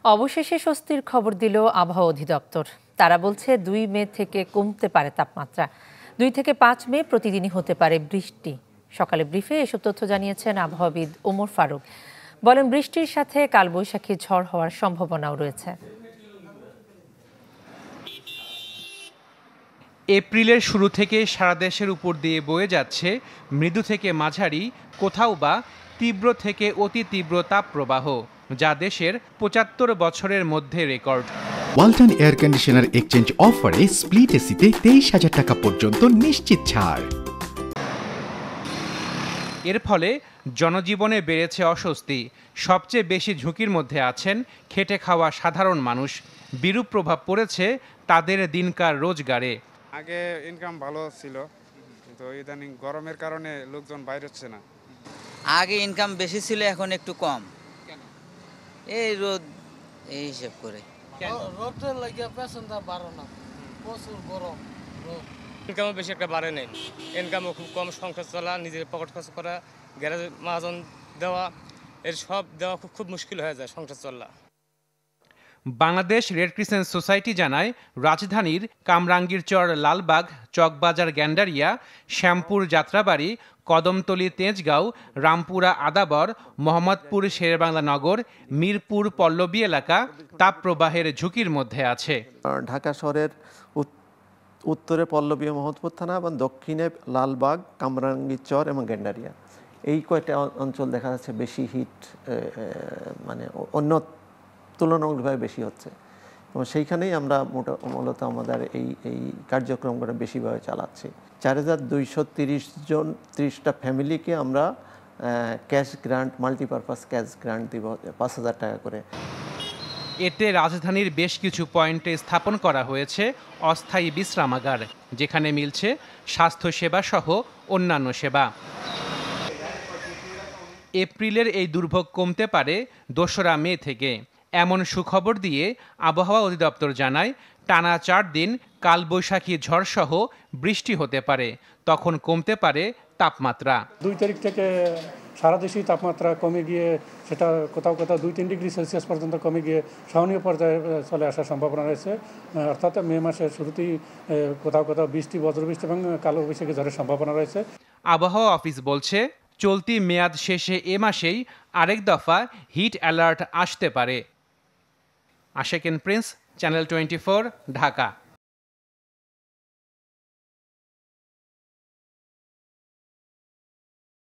অবশেষে স্বস্তির খবর দিল আবহাওয়া অধিদপ্তর। তারা বলছে 2 মে থেকে কমতে পারে তাপমাত্রা। 2 থেকে 5 মে প্রতিদিনই হতে পারে বৃষ্টি। সকালে ব্রিফে এসব তথ্য জানিয়েছেন আবহাওয়াবিদ ওমর ফারুক। বলেন, বৃষ্টির সাথে কালবৈশাখী ঝড় হওয়ার সম্ভাবনাও রয়েছে। এপ্রিলের শুরু থেকে সারা দেশের উপর দিয়ে বয়ে যাচ্ছে মৃদু থেকে মাঝারি, কোথাও বা তীব্র থেকে অতি তীব্র তাপপ্রবাহ, যা দেশের 75 বছরের মধ্যে record. Walton air conditioner exchange অফারে স্প্লিট এসিতে 23,000 টাকা পর্যন্ত নিশ্চিত ছাড়। এর ফলে জনজীবনে বেড়েছে অস্বস্তি। সবচেয়ে বেশি ঝুঁকির মধ্যে আছেন খেটে খাওয়া সাধারণ মানুষ। বিরূপ প্রভাব পড়েছে তাদের দিনকার রোজগারে। আগে ইনকাম ভালো ছিল, কিন্তু ইদানিং গরমের কারণে লোকজন বাইরে হচ্ছে না। আগে ইনকাম বেশি ছিল, এখন একটু কম। এই রোদ, এই হিসেব করে রোদের লাগে পেছনটা বাড়ো না, প্রচুর গরম। ইনকামও বেশি একটা বাড়ে নেই, ইনকামও খুব কম। সংসার চলা, নিজের পকেট খরচ করা, গ্যারেজ মাহাজন দেওয়া, এর সব দেওয়া খুব মুশকিল হয়ে যায় সংসার চলা। বাংলাদেশ রেড ক্রিসেন্ট সোসাইটি জানায়, রাজধানীর কামরাঙ্গীরচর, লালবাগ, চকবাজার, গ্যান্ডারিয়া, শ্যামপুর, যাত্রাবাড়ি, কদমতলী, তেজগাঁও, রামপুরা, আদাবর, মোহাম্মদপুর, শেরেবাংলা নগর, মিরপুর, পল্লবী এলাকা তাপপ্রবাহের ঝুঁকির মধ্যে আছে। ঢাকা শহরের উত্তরে পল্লবী ও মোহাম্মদপুর থানা এবং দক্ষিণে লালবাগ, কামরাঙ্গীরচর এবং গ্যান্ডারিয়া, এই কয়টা অঞ্চল দেখা যাচ্ছে বেশি হিট, মানে অন্য তুলনামূলকভাবে বেশি হচ্ছে, এবং সেইখানেই আমরা মূলত আমাদের এই কার্যক্রমগুলো বেশিভাবে চালাচ্ছি। 4,230টা ফ্যামিলিকে আমরা cash grant, multipurpose cash grant দিব 5,000 টাকা করে। এতে রাজধানীর বেশ কিছু পয়েন্টে স্থাপন করা হয়েছে অস্থায়ী বিশ্রামাগার, যেখানে মিলছে স্বাস্থ্যসেবা সহ অন্যান্য সেবা। এপ্রিলের এই দুর্ভোগ কমতে পারে 2রা মে থেকে। এমন সুখবর দিয়ে আবহাওয়া অধিদপ্তর জানায়, টানা 4 দিন কালবৈশাখী ঝড়সহ বৃষ্টি হতে পারে। তখন কমতে পারে তাপমাত্রা। 2 তারিখ থেকে সারা দেশেই তাপমাত্রা কমে গিয়ে সেটা কোথাও কোথাও 2-3 ডিগ্রি সেলসিয়াস পর্যন্ত কমে গিয়ে সহনীয় পর্যায়ে চলে আসার সম্ভাবনা রয়েছে। অর্থাৎ মে মাসের শুরুতেই কোথাও কোথাও বৃষ্টি, বজ্রবৃষ্টি এবং কালবৈশাখী ঝড়ের সম্ভাবনা রয়েছে। আবহাওয়া অফিস বলছে, চলতি মেয়াদ শেষে এ মাসেই আরেক দফা হিট অ্যালার্ট আসতে পারে। আশেকিন প্রিন্স, চ্যানেল 24, ঢাকা।